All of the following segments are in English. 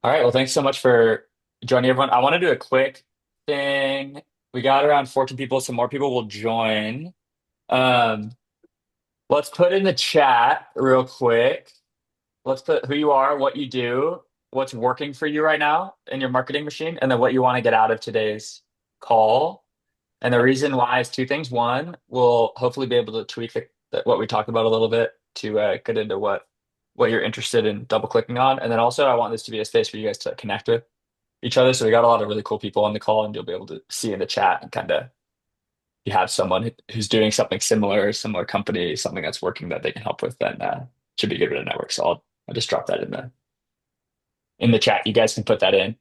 All right. Well, thanks so much for joining everyone. I want to do a quick thing. We got around 14 people, so more people will join. Um, let's put in the chat real quick. Let's put who you are, what you do, what's working for you right now in your marketing machine, and then what you want to get out of today's call. And the reason why is two things. One, we'll hopefully be able to tweak what we talked about a little bit to get into what you're interested in double clicking on. And then also, I want this to be a space for you guys to connect with each other. So we got a lot of really cool people on the call, and you'll be able to see in the chat and kind of you have someone who's doing something similar, similar company, something that's working that they can help with, then should be good with a network. So I'll just drop that in the chat. You guys can put that in.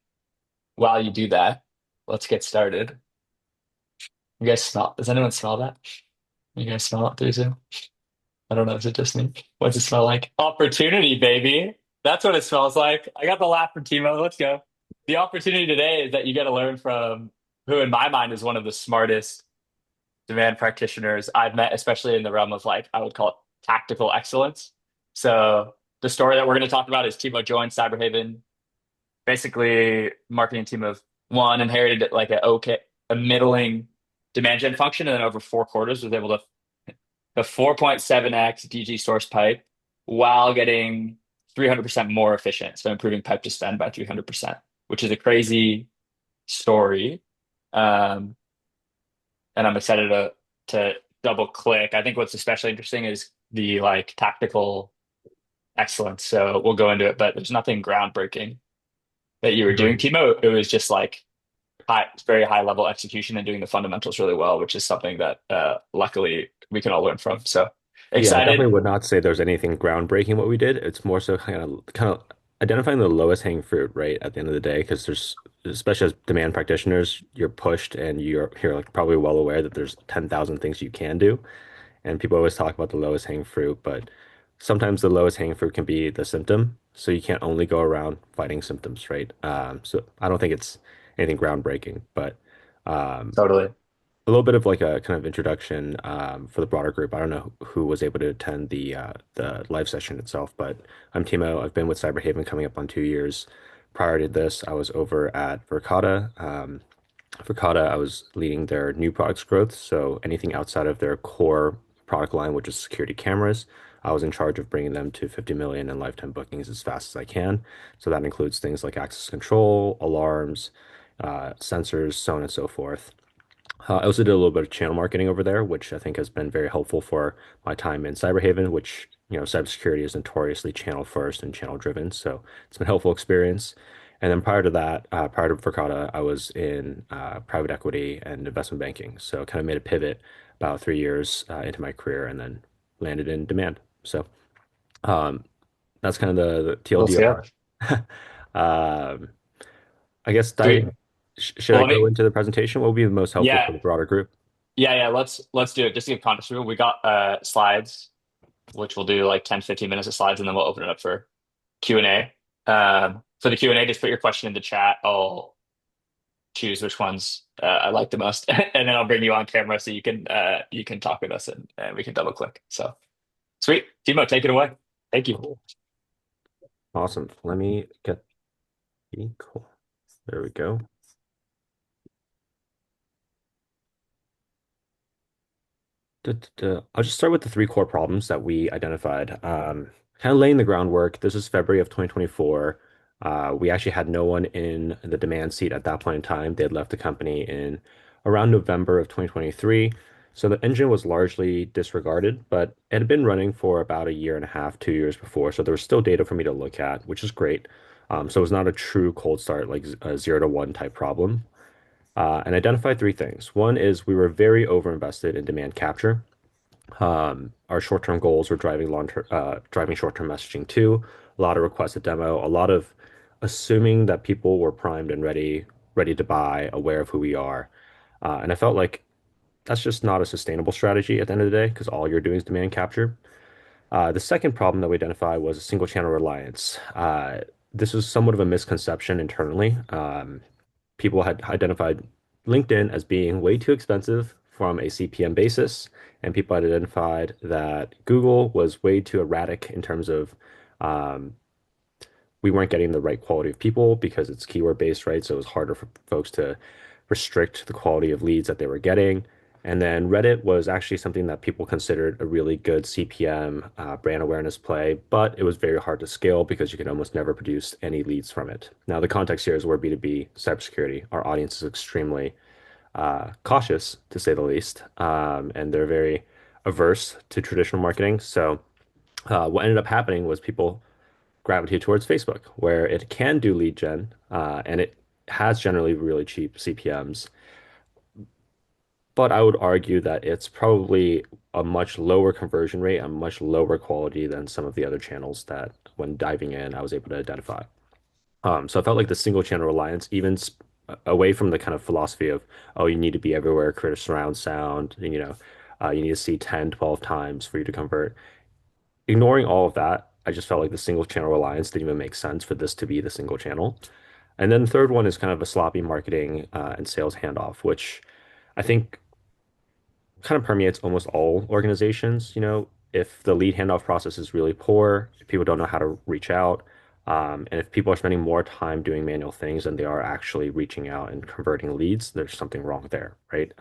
While you do that, let's get started. You guys smell? Does anyone smell that? You guys smell it through Zoom? I don't know. Is it just me? What does it smell like? Opportunity, baby. That's what it smells like. I got the laugh from Timo. Let's go. The opportunity today is that you get to learn from who, in my mind, is one of the smartest demand practitioners I've met, especially in the realm of like, I would call it tactical excellence. So the story that we're going to talk about is Timo joined Cyberhaven, basically marketing team of one, inherited like a middling demand gen function, and then over 4 quarters was able to the 4.7x DG source pipe while getting 300% more efficient. So improving pipe to spend by 300%, which is a crazy story. Um, and I'm excited to double click. I think what's especially interesting is the like tactical excellence. So we'll go into it, but there's nothing groundbreaking that you were doing, Right. Timo. It was just like very high level execution and doing the fundamentals really well, which is something that luckily we can all learn from. So Yeah, I excited. definitely would not say there's anything groundbreaking what we did. It's more so kind of identifying the lowest hanging fruit, right, at the end of the day, because there's especially as demand practitioners, you're pushed and you're like probably well aware that there's 10,000 things you can do. And people always talk about the lowest hanging fruit, but sometimes the lowest hanging fruit can be the symptom. So you can't only go around fighting symptoms, right? So I don't think it's anything groundbreaking, but um, Totally. a little bit of like a kind of introduction for the broader group. I don't know who was able to attend the live session itself, but I'm Timo. I've been with Cyberhaven coming up on 2 years. Prior to this, I was over at Verkada. Verkada, I was leading their new products growth. So anything outside of their core product line, which is security cameras, I was in charge of bringing them to 50 million in lifetime bookings as fast as I can. So that includes things like access control, alarms, sensors, so on and so forth. I also did a little bit of channel marketing over there, which I think has been very helpful for my time in Cyberhaven, which, cybersecurity is notoriously channel first and channel driven. So it's been a helpful experience. And then prior to that, prior to Verkada, I was in private equity and investment banking. So kind of made a pivot about 3 years into my career and then landed in demand. So um, that's kind of the Let's go. TLDR. Um, I guess Sweet. diving, should Well, I let go me, into the presentation? What would be the most helpful yeah, for the broader group? yeah. Let's do it. Just to give context, we got slides, which we'll do like 10, 15 minutes of slides, and then we'll open it up for Q&A. For the Q&A, just put your question in the chat. I'll choose which ones I like the most, and then I'll bring you on camera so you can talk with us and we can double click. So sweet, Timo, take it away. Thank you. Cool. Awesome. Let me get cool. There we go. I'll just start with the three core problems that we identified. Kind of laying the groundwork. This is February of 2024. We actually had no one in the demand seat at that point in time. They had left the company in around November of 2023. So the engine was largely disregarded, but it had been running for about a year and a half, 2 years before. So there was still data for me to look at, which is great. So it was not a true cold start, like a 0 to 1 type problem. And identified three things. One is we were very overinvested in demand capture. Our short-term goals were driving short-term messaging too. A lot of requested demo, a lot of assuming that people were primed and ready to buy, aware of who we are. And I felt like that's just not a sustainable strategy at the end of the day because all you're doing is demand capture. The second problem that we identified was a single channel reliance. This was somewhat of a misconception internally. People had identified LinkedIn as being way too expensive from a CPM basis, and people had identified that Google was way too erratic in terms of um, we weren't getting the right quality of people because it's keyword based, right? So it was harder for folks to restrict the quality of leads that they were getting. And then Reddit was actually something that people considered a really good CPM brand awareness play, but it was very hard to scale because you could almost never produce any leads from it. Now, the context here is we're B2B cybersecurity. Our audience is extremely cautious, to say the least, and they're very averse to traditional marketing. So, what ended up happening was people gravitated towards Facebook, where it can do lead gen, and it has generally really cheap CPMs. But I would argue that it's probably a much lower conversion rate, a much lower quality than some of the other channels that, when diving in, I was able to identify. So I felt like the single channel reliance, even away from the kind of philosophy of, oh, you need to be everywhere, create a surround sound, and, you need to see 10, 12 times for you to convert. Ignoring all of that, I just felt like the single channel reliance didn't even make sense for this to be the single channel. And then the third one is kind of a sloppy marketing and sales handoff, which I think kind of permeates almost all organizations. If the lead handoff process is really poor, if people don't know how to reach out, and if people are spending more time doing manual things than they are actually reaching out and converting leads, there's something wrong there, right?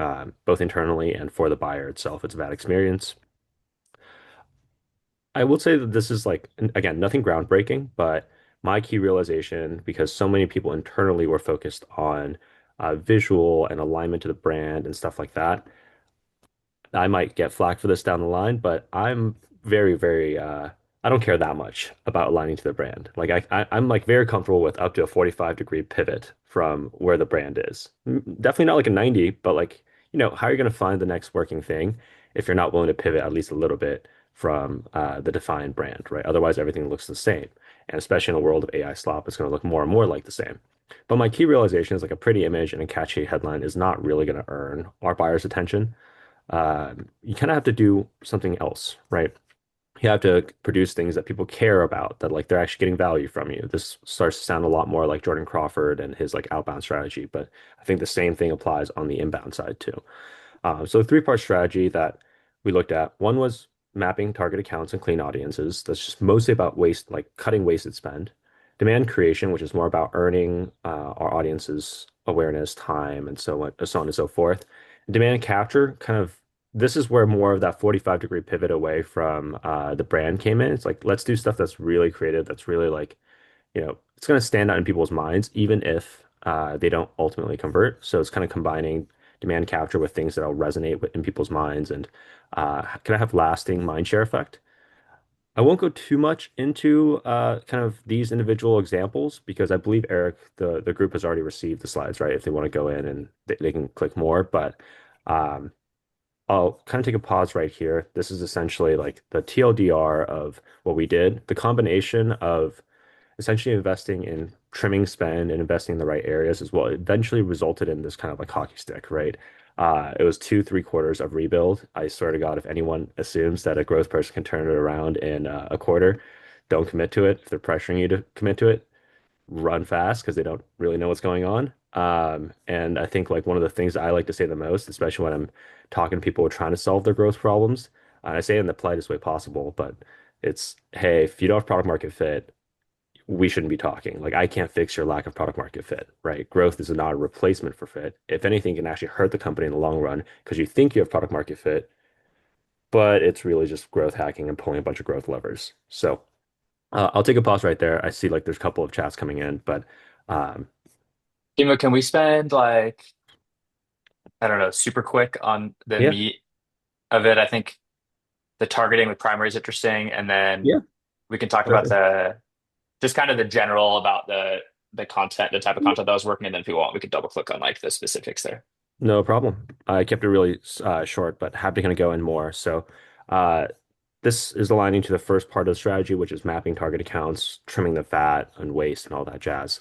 Both internally and for the buyer itself, it's a bad experience. I will say that this is like, again, nothing groundbreaking, but my key realization, because so many people internally were focused on visual and alignment to the brand and stuff like that. I might get flack for this down the line, but I'm very, very I don't care that much about aligning to the brand. Like I'm like very comfortable with up to a 45-degree pivot from where the brand is. Definitely not like a 90, but like, how are you going to find the next working thing if you're not willing to pivot at least a little bit from the defined brand, right? Otherwise, everything looks the same. And especially in a world of AI slop, it's going to look more and more like the same. But my key realization is like a pretty image and a catchy headline is not really going to earn our buyers' attention. You kind of have to do something else, right? You have to produce things that people care about, that like they're actually getting value from you. This starts to sound a lot more like Jordan Crawford and his like outbound strategy, but I think the same thing applies on the inbound side too. So a three-part strategy that we looked at. One was mapping target accounts and clean audiences. That's just mostly about waste, like cutting wasted spend. Demand creation, which is more about earning our audience's awareness, time, and so on and so forth. Demand capture, kind of, this is where more of that 45-degree pivot away from the brand came in. It's like, let's do stuff that's really creative, that's really like, it's going to stand out in people's minds, even if they don't ultimately convert. So it's kind of combining demand capture with things that'll resonate in people's minds and can I have lasting mind share effect. I won't go too much into kind of these individual examples because I believe Eric, the group has already received the slides, right? If they want to go in and they can click more, but um, I'll kind of take a pause right here. This is essentially like the TLDR of what we did. The combination of essentially investing in trimming spend and investing in the right areas as well eventually resulted in this kind of like hockey stick, right? It was two, 3 quarters of rebuild. I swear to God, if anyone assumes that a growth person can turn it around in a quarter, don't commit to it. If they're pressuring you to commit to it, run fast because they don't really know what's going on. And I think like one of the things I like to say the most, especially when I'm talking to people who are trying to solve their growth problems, and I say it in the politest way possible, but it's, hey, if you don't have product market fit, we shouldn't be talking. Like I can't fix your lack of product market fit, right? Growth is not a replacement for fit. If anything, it can actually hurt the company in the long run because you think you have product market fit, but it's really just growth hacking and pulling a bunch of growth levers. So I'll take a pause right there. I see like there's a couple of chats coming in, but um, Timo, can we spend like, I don't know, super quick on the yeah, meat of it? I think the targeting with primary is interesting, and then yeah, we can talk about certainly. the just kind of the general about the content, the type of content that I was working, and then if you want, we could double click on like the specifics there. No problem. I kept it really short, but happy to kind of go in more. So, uh, this is aligning to the first part of the strategy, which is mapping target accounts, trimming the fat and waste and all that jazz.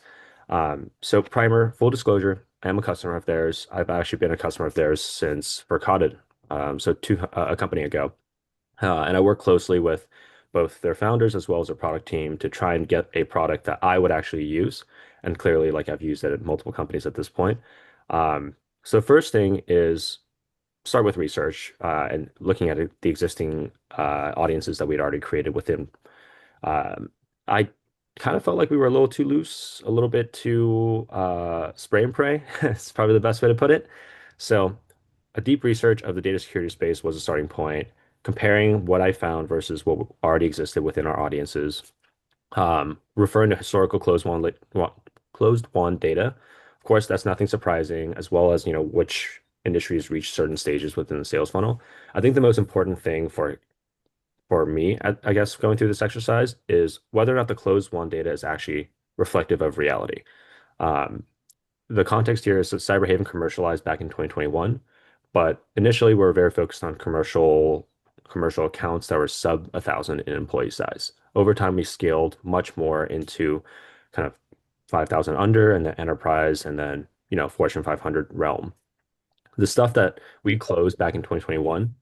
So, primer, full disclosure, I am a customer of theirs. I've actually been a customer of theirs since Verkotted, so a company ago. And I work closely with both their founders as well as their product team to try and get a product that I would actually use. And clearly, like I've used it at multiple companies at this point. Um, so first thing is start with research and looking at the existing audiences that we'd already created within. Um, I kind of felt like we were a little too loose, a little bit too spray and pray. It's probably the best way to put it. So, a deep research of the data security space was a starting point, comparing what I found versus what already existed within our audiences, referring to historical closed won data. Of course, that's nothing surprising, as well as, which industries reach certain stages within the sales funnel. I think the most important thing for me, I guess, going through this exercise is whether or not the closed won data is actually reflective of reality. Um, the context here is that Cyberhaven commercialized back in 2021, but initially we were very focused on commercial accounts that were sub 1,000 in employee size. Over time, we scaled much more into kind of 5,000 under and the enterprise and then, Fortune 500 realm. The stuff that we closed back in 2021,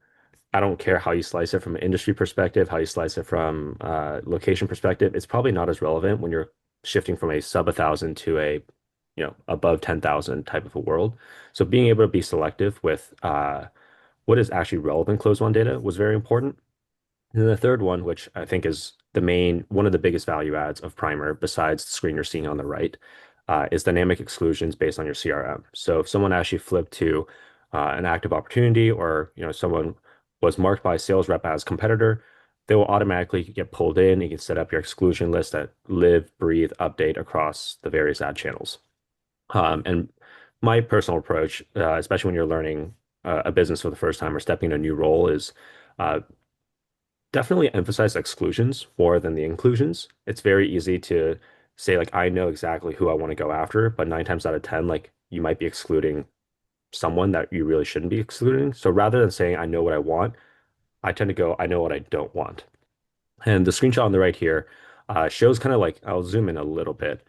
I don't care how you slice it from an industry perspective, how you slice it from location perspective. It's probably not as relevant when you're shifting from a sub 1,000 to a above 10,000 type of a world. So being able to be selective with what is actually relevant closed won data was very important. And then the third one, which I think is one of the biggest value adds of Primer, besides the screen you're seeing on the right, is dynamic exclusions based on your CRM. So if someone actually flipped to an active opportunity, or someone was marked by a sales rep as competitor, they will automatically get pulled in. You can set up your exclusion list that live, breathe, update across the various ad channels. And my personal approach, especially when you're learning a business for the first time or stepping in a new role, is uh, definitely emphasize exclusions more than the inclusions. It's very easy to say, like, I know exactly who I want to go after, but nine times out of 10, like, you might be excluding someone that you really shouldn't be excluding. So rather than saying, I know what I want, I tend to go, I know what I don't want. And the screenshot on the right here shows kind of like, I'll zoom in a little bit,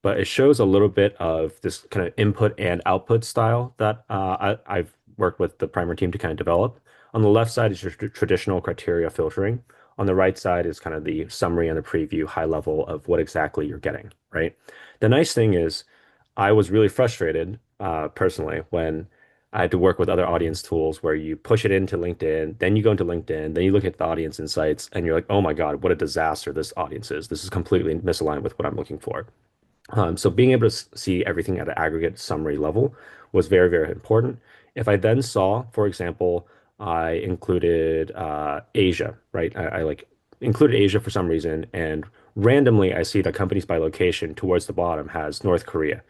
but it shows a little bit of this kind of input and output style that I've worked with the Primer team to kind of develop. On the left side is your traditional criteria filtering. On the right side is kind of the summary and the preview, high level of what exactly you're getting, right? The nice thing is, I was really frustrated personally when I had to work with other audience tools where you push it into LinkedIn, then you go into LinkedIn, then you look at the audience insights, and you're like, oh my God, what a disaster this audience is. This is completely misaligned with what I'm looking for. So being able to see everything at an aggregate summary level was very, very important. If I then saw, for example, I included Asia, right? I like included Asia for some reason, and randomly I see that companies by location towards the bottom has North Korea.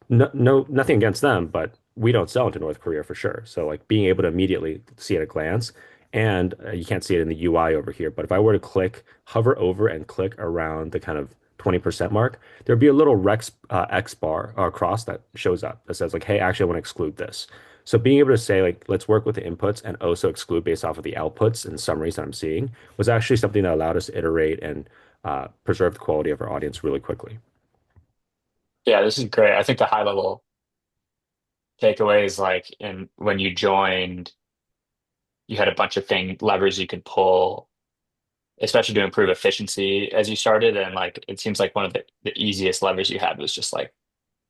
No, no, nothing against them, but we don't sell into North Korea for sure. So like being able to immediately see at a glance, and you can't see it in the UI over here, but if I were to hover over and click around the kind of 20% mark, there'd be a little Rex X bar cross that shows up that says like, hey, actually, I want to exclude this. So being able to say like, let's work with the inputs and also exclude based off of the outputs and summaries that I'm seeing was actually something that allowed us to iterate and preserve the quality of our audience really quickly. Yeah, this is great. I think the high level takeaways, like in when you joined, you had a bunch of levers you could pull, especially to improve efficiency as you started. And like it seems like one of the easiest levers you had was just like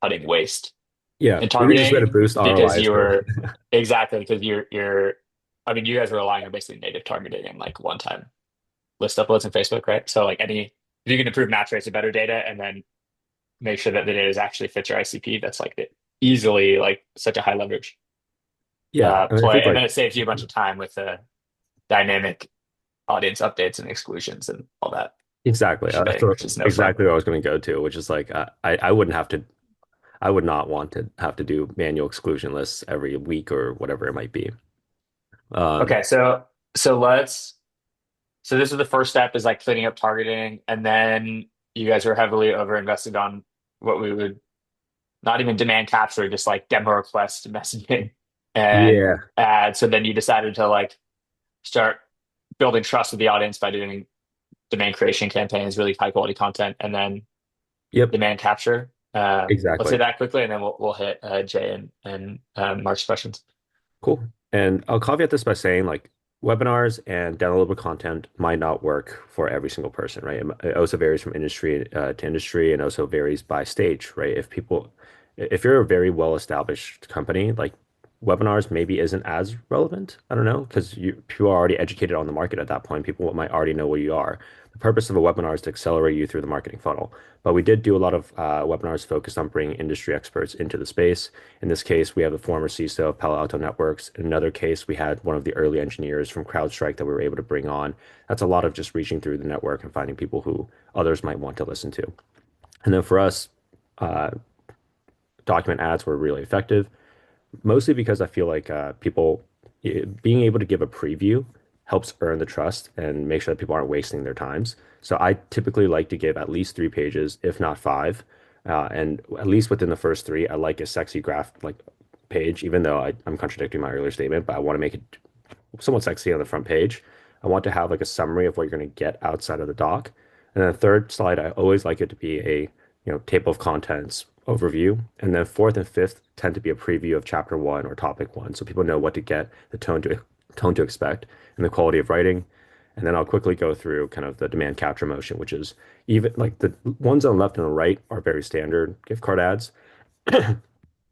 cutting waste Yeah, in the easiest way to targeting boost because ROI is you to were exactly because you're I mean you guys were relying on basically native targeting and like one time list uploads in Facebook, right? So like any if you can improve match rates of better data and then make sure that the data is actually fits your ICP, that's like easily like such a high leverage yeah, and I play. think And then like it saves you a bunch of time with the dynamic audience updates and exclusions and all that exactly that's shebang, which is no fun. exactly what I was going to go to, which is like I wouldn't have to I would not want to have to do manual exclusion lists every week or whatever it might be. Um, Okay, so let's so this is the first step is like cleaning up targeting, and then you guys were heavily over invested on what we would not even demand capture, just like demo request messaging and yeah, ads. So then you decided to like start building trust with the audience by doing demand creation campaigns, really high quality content, and then yep, demand capture. Let's exactly. hit that quickly, and then we'll hit Jay and Mark's questions. Cool. And I'll caveat this by saying like webinars and downloadable content might not work for every single person, right? It also varies from industry to industry and also varies by stage, right? If you're a very well-established company, like webinars maybe isn't as relevant. I don't know, because people are already educated on the market at that point. People might already know where you are. The purpose of a webinar is to accelerate you through the marketing funnel. But we did do a lot of webinars focused on bringing industry experts into the space. In this case, we have the former CISO of Palo Alto Networks. In another case, we had one of the early engineers from CrowdStrike that we were able to bring on. That's a lot of just reaching through the network and finding people who others might want to listen to. And then for us, uh, document ads were really effective, mostly because I feel like being able to give a preview helps earn the trust and make sure that people aren't wasting their times. So I typically like to give at least 3 pages, if not five. And at least within the first three, I like a sexy graph like page, even though I'm contradicting my earlier statement, but I want to make it somewhat sexy on the front page. I want to have like a summary of what you're going to get outside of the doc. And then the third slide, I always like it to be a table of contents overview. And then fourth and fifth tend to be a preview of chapter one or topic one, so people know what to get, the tone to expect, and the quality of writing. And then I'll quickly go through kind of the demand capture motion, which is even like the ones on the left and the right are very standard gift card ads.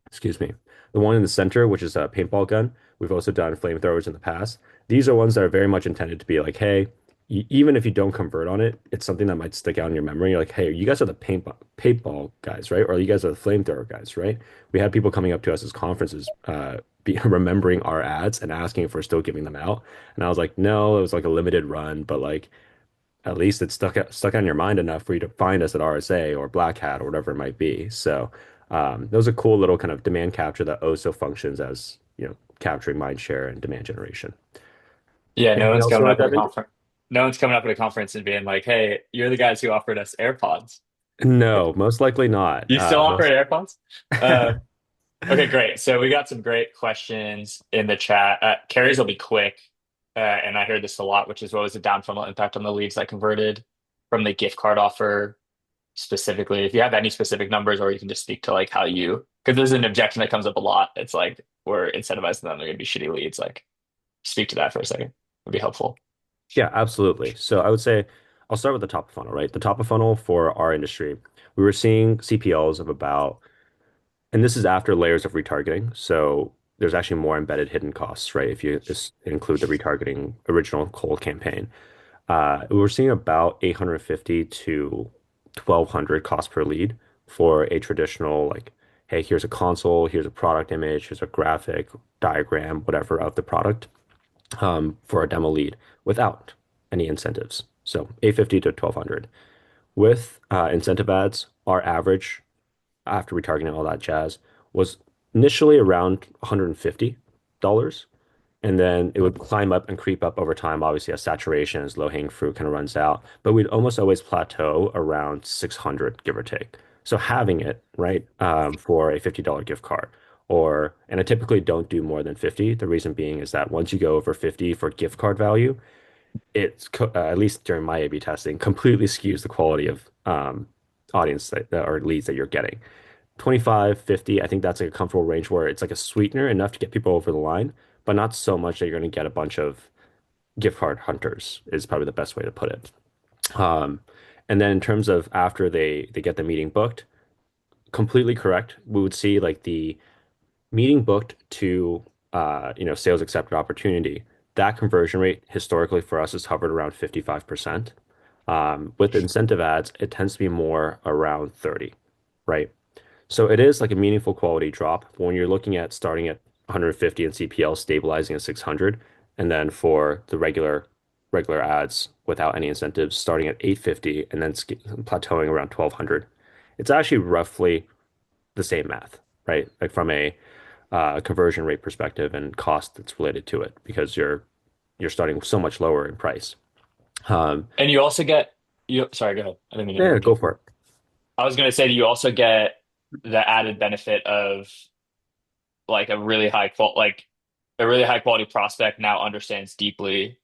Excuse me. The one in the center, which is a paintball gun, we've also done flamethrowers in the past. These are ones that are very much intended to be like, hey, even if you don't convert on it, it's something that might stick out in your memory. You're like, hey, you guys are the paintball guys, right? Or you guys are the flamethrower guys, right? We had people coming up to us as conferences, remembering our ads and asking if we're still giving them out. And I was like, no, it was like a limited run, but like at least it's stuck on your mind enough for you to find us at RSA or Black Hat or whatever it might be. So those are cool little kind of demand capture that also functions as, capturing mind share and demand generation. Yeah, no Anything one's else you coming want up to at a dive into? conference. No one's coming up at a conference and being like, "Hey, you're the guys who offered us AirPods." No, most likely not. You still offer Most AirPods? Uh, okay, great. So we got some great questions in the chat. Carries will be quick, and I heard this a lot, which is what was the down funnel impact on the leads that converted from the gift card offer specifically? If you have any specific numbers, or you can just speak to like how you, because there's an objection that comes up a lot. It's like we're incentivizing them; they're going to be shitty leads. Like, speak to that for a second. Would be helpful. Yeah, absolutely. So I would say I'll start with the top of funnel, right? The top of funnel for our industry, we were seeing CPLs of about, and this is after layers of retargeting. So there's actually more embedded hidden costs, right? If you just include the retargeting original cold campaign. We're seeing about 850 to 1200 cost per lead for a traditional, like, hey, here's a console, here's a product image, here's a graphic diagram, whatever of the product, for a demo lead without any incentives. So 850 to 1200. With incentive ads, our average after retargeting all that jazz was initially around $150, and then it would climb up and creep up over time. Obviously, as saturation, as low-hanging fruit kind of runs out, but we'd almost always plateau around 600, give or take. So having it, right, for a $50 gift card, and I typically don't do more than 50. The reason being is that once you go over 50 for gift card value, at least during my A/B testing, completely skews the quality of audience or leads that you're getting. 25, 50, I think that's like a comfortable range where it's like a sweetener enough to get people over the line, but not so much that you're going to get a bunch of gift card hunters is probably the best way to put it. Um, and then in terms of after they get the meeting booked, completely correct. We would see like the meeting booked to sales accepted opportunity. That conversion rate historically for us has hovered around 55%. With incentive ads, it tends to be more around 30, right? So it is like a meaningful quality drop. But when you're looking at starting at 150 and CPL stabilizing at 600, and then for the regular ads without any incentives starting at 850 and then plateauing around 1200, it's actually roughly the same math, right? Like from a conversion rate perspective and cost that's related to it because you're starting so much lower in price. Um, And you also get you. Sorry, go ahead. I didn't mean to yeah, interrupt go you. for it. I was going to say that you also get the added benefit of like a really high quality prospect now understands deeply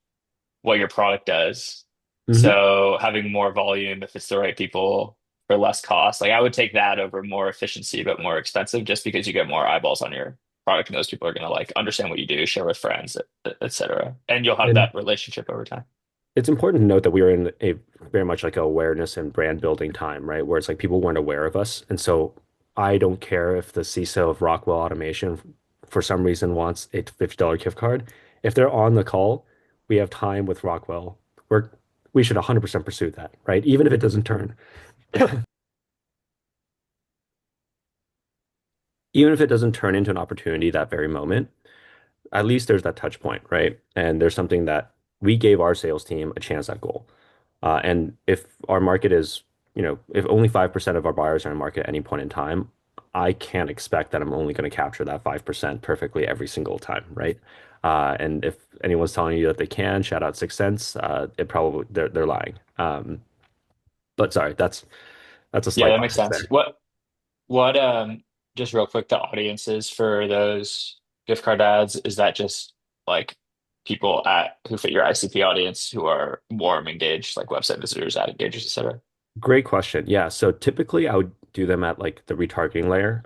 what your product does. Hmm. So having more volume if it's the right people for less cost, like I would take that over more efficiency but more expensive, just because you get more eyeballs on your product and those people are going to like understand what you do, share with friends, etc. And you'll have And that relationship over time. it's important to note that we were in a very much like a awareness and brand building time, right? Where it's like people weren't aware of us. And so I don't care if the CISO of Rockwell Automation for some reason wants a $50 gift card. If they're on the call, we have time with Rockwell. We're we should 100% pursue that, right? Even if it doesn't turn, even if it doesn't turn into an opportunity that very moment, at least there's that touch point, right? And there's something that we gave our sales team a chance at goal. And if our market is, if only 5% of our buyers are in market at any point in time, I can't expect that I'm only going to capture that 5% perfectly every single time, right? And if anyone's telling you that they can, shout out 6 cents, it probably they're lying. But sorry, that's a Yeah, slight that makes bias sense. there. What just real quick, the audiences for those gift card ads, is that just like people at who fit your ICP audience who are warm, engaged, like website visitors, ad engagers, etc.? Great question. Yeah. So typically I would do them at like the retargeting layer.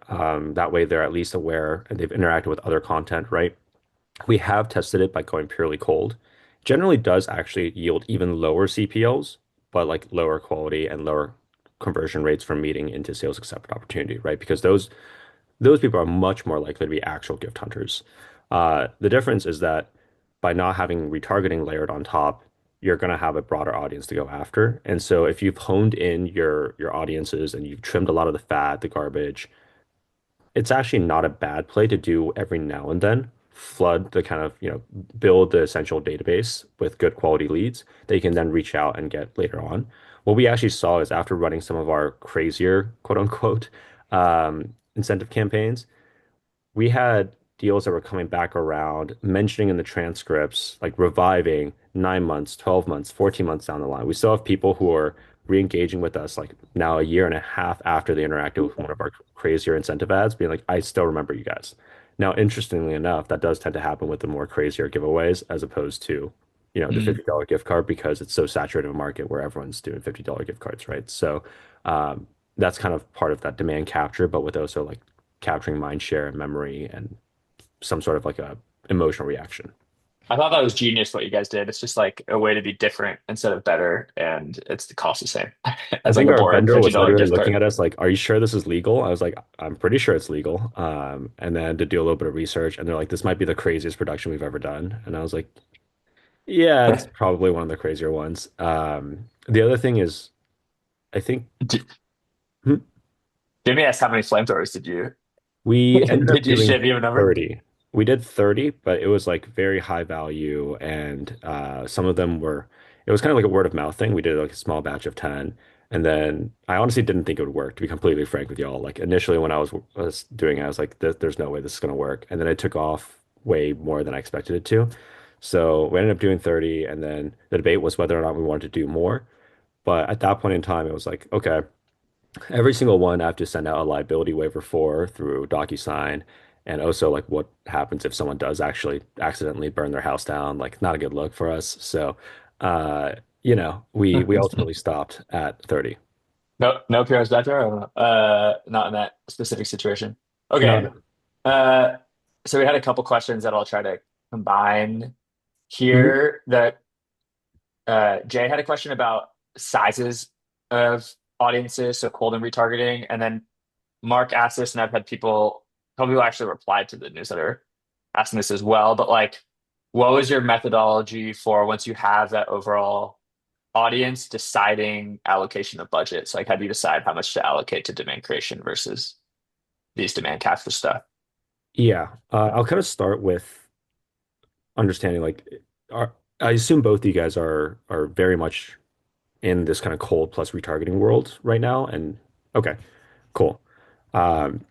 That way they're at least aware and they've interacted with other content, right? We have tested it by going purely cold. Generally does actually yield even lower CPLs, but like lower quality and lower conversion rates from meeting into sales accepted opportunity, right? Because those people are much more likely to be actual gift hunters. The difference is that by not having retargeting layered on top, you're going to have a broader audience to go after. And so if you've honed in your audiences and you've trimmed a lot of the fat, the garbage, it's actually not a bad play to do every now and then. Flood the kind of, build the essential database with good quality leads that you can then reach out and get later on. What we actually saw is after running some of our crazier, quote unquote, incentive campaigns, we had deals that were coming back around, mentioning in the transcripts, like reviving 9 months, 12 months, 14 months down the line. We still have people who are re-engaging with us like now a year and a half after they interacted with one of our crazier incentive ads, being like, I still remember you guys. Now, interestingly enough, that does tend to happen with the more crazier giveaways as opposed to, the Mm. $50 gift card because it's so saturated a market where everyone's doing $50 gift cards, right? So that's kind of part of that demand capture, but with also like capturing mind share and memory and some sort of like a emotional reaction. I thought that was genius what you guys did. It's just like a way to be different instead of better, and it's the cost the same I as like think a our boring vendor was $50 literally gift looking card. at us like, "Are you sure this is legal?" I was like, "I'm pretty sure it's legal." And then to do a little bit of research, and they're like, "This might be the craziest production we've ever done." And I was like, "Yeah, it's probably one of the crazier ones." The other thing is, I think D- hmm, Jimmy asked how many flamethrowers did you we ended up did you doing ship? You have a number? 30. We did 30, but it was like very high value. And some of them were, it was kind of like a word of mouth thing. We did like a small batch of 10. And then I honestly didn't think it would work, to be completely frank with y'all. Like initially when I was doing it, I was like, there's no way this is going to work. And then it took off way more than I expected it to. So we ended up doing 30. And then the debate was whether or not we wanted to do more. But at that point in time, it was like, okay. Every single one I have to send out a liability waiver for through DocuSign. And also like what happens if someone does actually accidentally burn their house down, like not a good look for us. So we ultimately stopped at 30. No, no PRs back there. Not in that specific situation. No, Okay. no. Uh, so we had a couple questions that I'll try to combine Mhm. here. That Jay had a question about sizes of audiences, so cold and retargeting, and then Mark asked this, and I've had people, a couple people actually replied to the newsletter asking this as well. But like, what was your methodology for once you have that overall audience deciding allocation of budget? So like, how do you decide how much to allocate to demand creation versus these demand capture stuff? Yeah. I'll kind of start with understanding like are, I assume both of you guys are very much in this kind of cold plus retargeting world right now. And okay, cool. Um,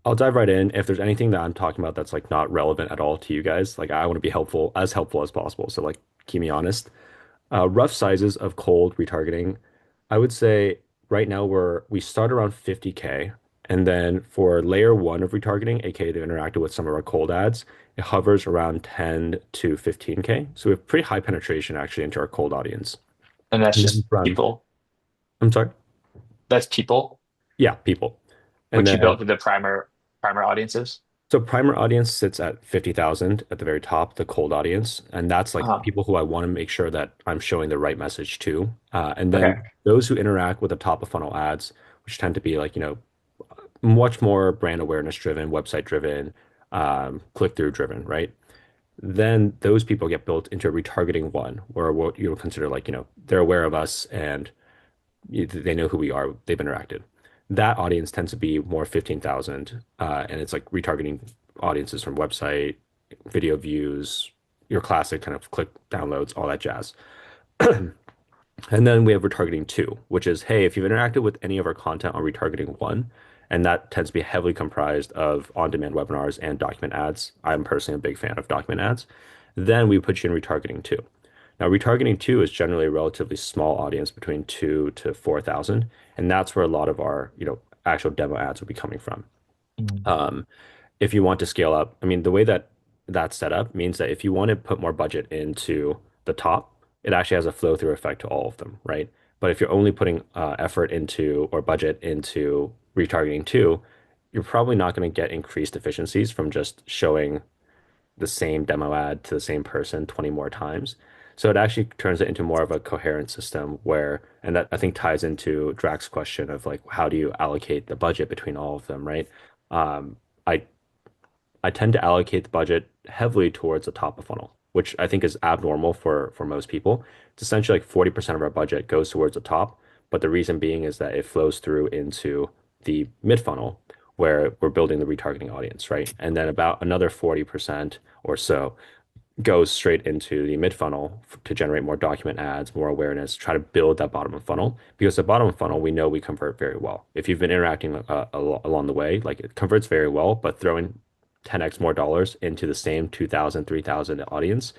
I'll dive right in. If there's anything that I'm talking about that's like not relevant at all to you guys, like I want to be helpful as possible. So like keep me honest. Rough sizes of cold retargeting, I would say right now we start around 50K. And then for layer one of retargeting, aka to interact with some of our cold ads, it hovers around 10 to 15K. So we have pretty high penetration actually into our cold audience. And that's And then just from, people. I'm sorry, That's people, yeah, people. And which you then built for the primer audiences. so primer audience sits at 50,000 at the very top, the cold audience. And that's like Uh-huh. people who I want to make sure that I'm showing the right message to. And Okay. then those who interact with the top of funnel ads, which tend to be like, much more brand awareness driven, website driven, click-through driven, right? Then those people get built into a retargeting one, where what you'll consider like, they're aware of us and they know who we are, they've interacted. That audience tends to be more 15,000, and it's like retargeting audiences from website, video views, your classic kind of click downloads, all that jazz. And then we have retargeting two, which is, hey, if you've interacted with any of our content on retargeting one, and that tends to be heavily comprised of on-demand webinars and document ads. I'm personally a big fan of document ads. Then we put you in retargeting two. Now, retargeting two is generally a relatively small audience between 2 to 4,000, and that's where a lot of our, actual demo ads will be coming from. Mhm. Um, if you want to scale up, I mean, the way that that's set up means that if you want to put more budget into the top, it actually has a flow through effect to all of them, right? But if you're only putting effort into or budget into retargeting two, you're probably not going to get increased efficiencies from just showing the same demo ad to the same person 20 more times. So it actually turns it into more of a coherent system where, and that I think ties into Drax's question of like, how do you allocate the budget between all of them, right? Um, I I tend to allocate the budget heavily towards the top of funnel, which I think is abnormal for most people. It's essentially like 40% of our budget goes towards the top, but the reason being is that it flows through into the mid funnel where we're building the retargeting audience, right? And then about another 40% or so goes straight into the mid funnel to generate more document ads, more awareness, try to build that bottom of funnel. Because the bottom of funnel, we know we convert very well. If you've been interacting along the way, like it converts very well, but throwing 10x more dollars into the same 2,000, 3,000 audience,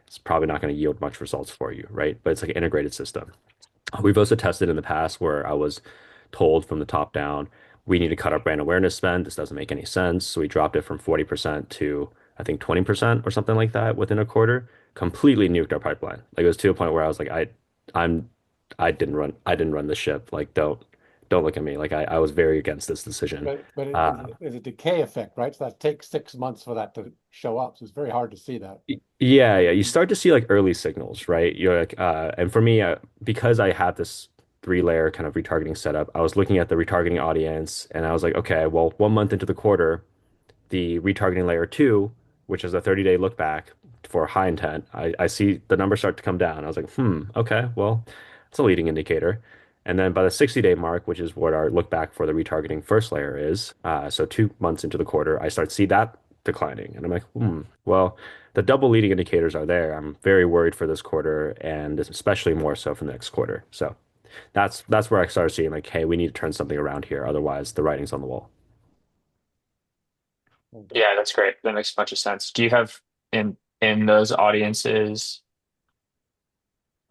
it's probably not going to yield much results for you, right? But it's like an integrated system. We've also tested in the past where I was told from the top down, we need to cut our brand awareness spend. This doesn't make any sense. So we dropped it from 40% to I think 20% or something like that within a quarter. Completely nuked our pipeline. Like it was to a point where I was like, I'm I didn't run the ship. Like don't look at me. Like I was very against this decision. But Uh, it's a decay effect, right? So that takes 6 months for that to show up. So it's very hard to see that. Yeah, yeah. You start to see like early signals, right? You're like, and for me, because I had this three-layer kind of retargeting setup, I was looking at the retargeting audience and I was like, okay, well, 1 month into the quarter, the retargeting layer two, which is a 30-day look back for high intent, I see the numbers start to come down. I was like, okay, well, it's a leading indicator. And then by the 60-day mark, which is what our look back for the retargeting first layer is, so 2 months into the quarter, I start to see that declining. And I'm like, well, the double leading indicators are there. I'm very worried for this quarter and especially more so for the next quarter. So that's where I started seeing like, hey, we need to turn something around here. Otherwise, the writing's on the wall. Yeah, that's great. That makes a bunch of sense. Do you have in those audiences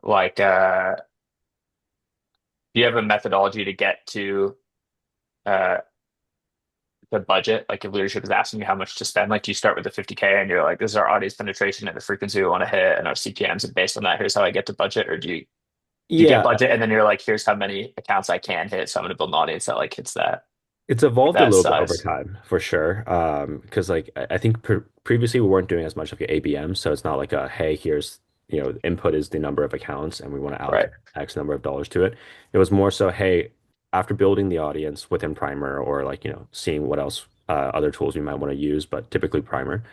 like do you have a methodology to get to uh the budget? Like if leadership is asking you how much to spend, like do you start with the 50K and you're like, this is our audience penetration and the frequency we want to hit and our CPMs, and based on that, here's how I get to budget? Or do you get Yeah, budget and then you're like, here's how many accounts I can hit, so I'm gonna build an audience that like hits it's evolved a that little bit over size? time for sure. Because like I think previously we weren't doing as much of the ABM, so it's not like a hey, here's input is the number of accounts and we want to Right. allocate X number of dollars to it. It was more so hey, after building the audience within Primer or like seeing what else other tools we might want to use, but typically Primer,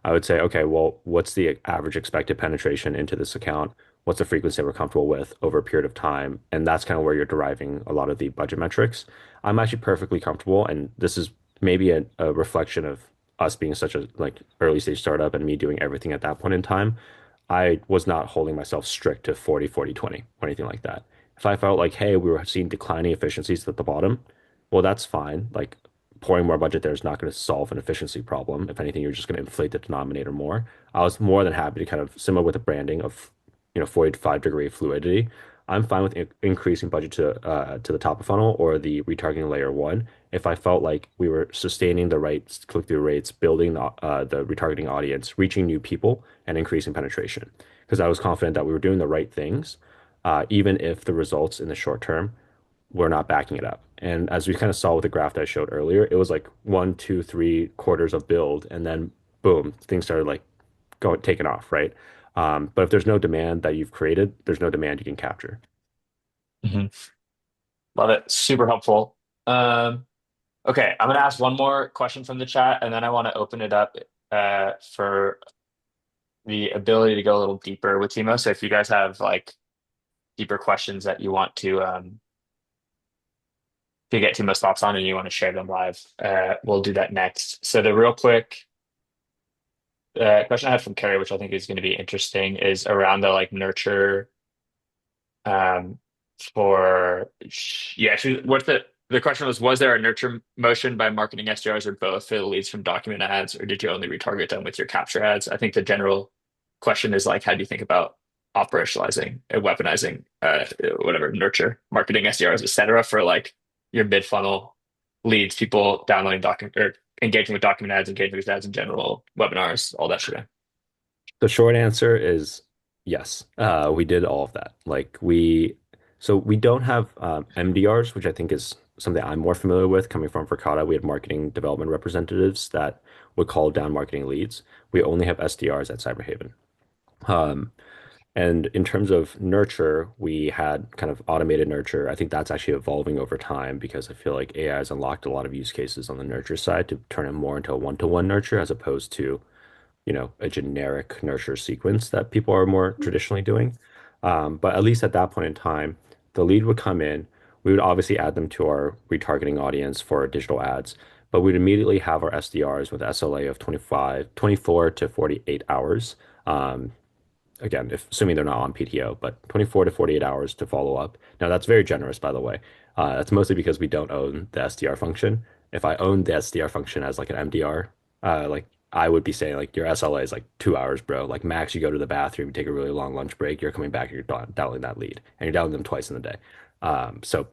I would say okay, well, what's the average expected penetration into this account? What's the frequency we're comfortable with over a period of time? And that's kind of where you're deriving a lot of the budget metrics. I'm actually perfectly comfortable, and this is maybe a reflection of us being such a like early stage startup and me doing everything at that point in time. I was not holding myself strict to 40, 40, 20 or anything like that. If I felt like, hey, we were seeing declining efficiencies at the bottom, well, that's fine. Like pouring more budget there is not going to solve an efficiency problem. If anything, you're just going to inflate the denominator more. I was more than happy to kind of similar with the branding of 45-degree fluidity. I'm fine with increasing budget to the top of funnel or the retargeting layer one if I felt like we were sustaining the right click-through rates, building the retargeting audience, reaching new people, and increasing penetration. Because I was confident that we were doing the right things, even if the results in the short term were not backing it up. And as we kind of saw with the graph that I showed earlier, it was like 1, 2, 3 quarters of build, and then boom, things started like going taking off, right? But if there's no demand that you've created, there's no demand you can capture. Mhm. Love it. Super helpful. Um, okay, I'm gonna ask one more question from the chat, and then I want to open it up for the ability to go a little deeper with Timo. So if you guys have like deeper questions that you want to get Timo's thoughts on and you want to share them live, we'll do that next. So the real quick question I had from Carrie, which I think is going to be interesting, is around the like nurture um, for yeah. Actually, what the question was there a nurture motion by marketing SDRs or both for the leads from document ads, or did you only retarget them with your capture ads? I think the general question is like, how do you think about operationalizing and weaponizing whatever nurture marketing SDRs, et cetera, for like your mid funnel leads, people downloading document or engaging with document ads, engaging with ads in general, webinars, all that shit. The short answer is yes. We did all of that. So we don't have MDRs, which I think is something I'm more familiar with coming from Verkada. We had marketing development representatives that would call down marketing leads. We only have SDRs at Cyberhaven. Um, and in terms of nurture, we had kind of automated nurture. I think that's actually evolving over time because I feel like AI has unlocked a lot of use cases on the nurture side to turn it more into a one-to-one nurture as opposed to a generic nurture sequence that people are more traditionally doing. But at least at that point in time, the lead would come in. We would obviously add them to our retargeting audience for digital ads, but we'd immediately have our SDRs with SLA of 24 to 48 hours. Again, if assuming they're not on PTO, but 24 to 48 hours to follow up. Now, that's very generous, by the way. That's mostly because we don't own the SDR function. If I owned the SDR function as like an MDR, like I would be saying like your SLA is like 2 hours, bro. Like max, you go to the bathroom, you take a really long lunch break, you're coming back, you're dialing that lead, and you're dialing them twice in the day. So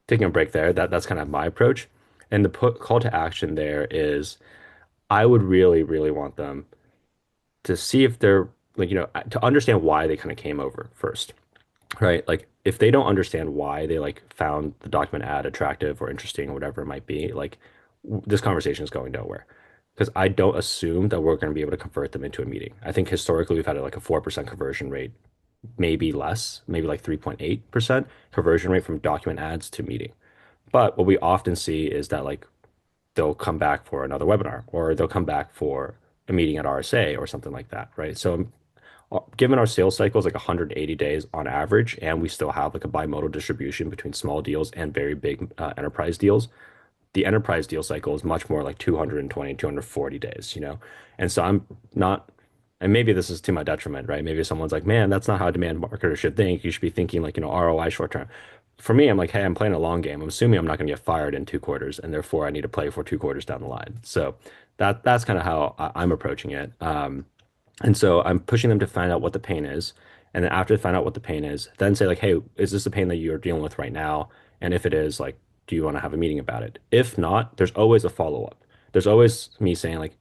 taking a break there, that's kind of my approach. And the call to action there is I would really, really want them to see if they're like, to understand why they kind of came over first, right? Like if they don't understand why they like found the document ad attractive or interesting or whatever it might be, like this conversation is going nowhere. Because I don't assume that we're going to be able to convert them into a meeting. I think historically we've had like a 4% conversion rate, maybe less, maybe like 3.8% conversion rate from document ads to meeting. But what we often see is that like they'll come back for another webinar or they'll come back for a meeting at RSA or something like that, right? So given our sales cycle is like 180 days on average, and we still have like a bimodal distribution between small deals and very big enterprise deals, the enterprise deal cycle is much more like 220, 240 days, And so I'm not, and maybe this is to my detriment, right? Maybe someone's like, man, that's not how a demand marketer should think. You should be thinking like, ROI short term. For me, I'm like, hey, I'm playing a long game. I'm assuming I'm not going to get fired in 2 quarters, and therefore I need to play for 2 quarters down the line. So that's kind of how I'm approaching it. And so I'm pushing them to find out what the pain is. And then after they find out what the pain is, then say like, hey, is this the pain that you're dealing with right now? And if it is, like, do you want to have a meeting about it? If not, there's always a follow-up. There's always me saying like,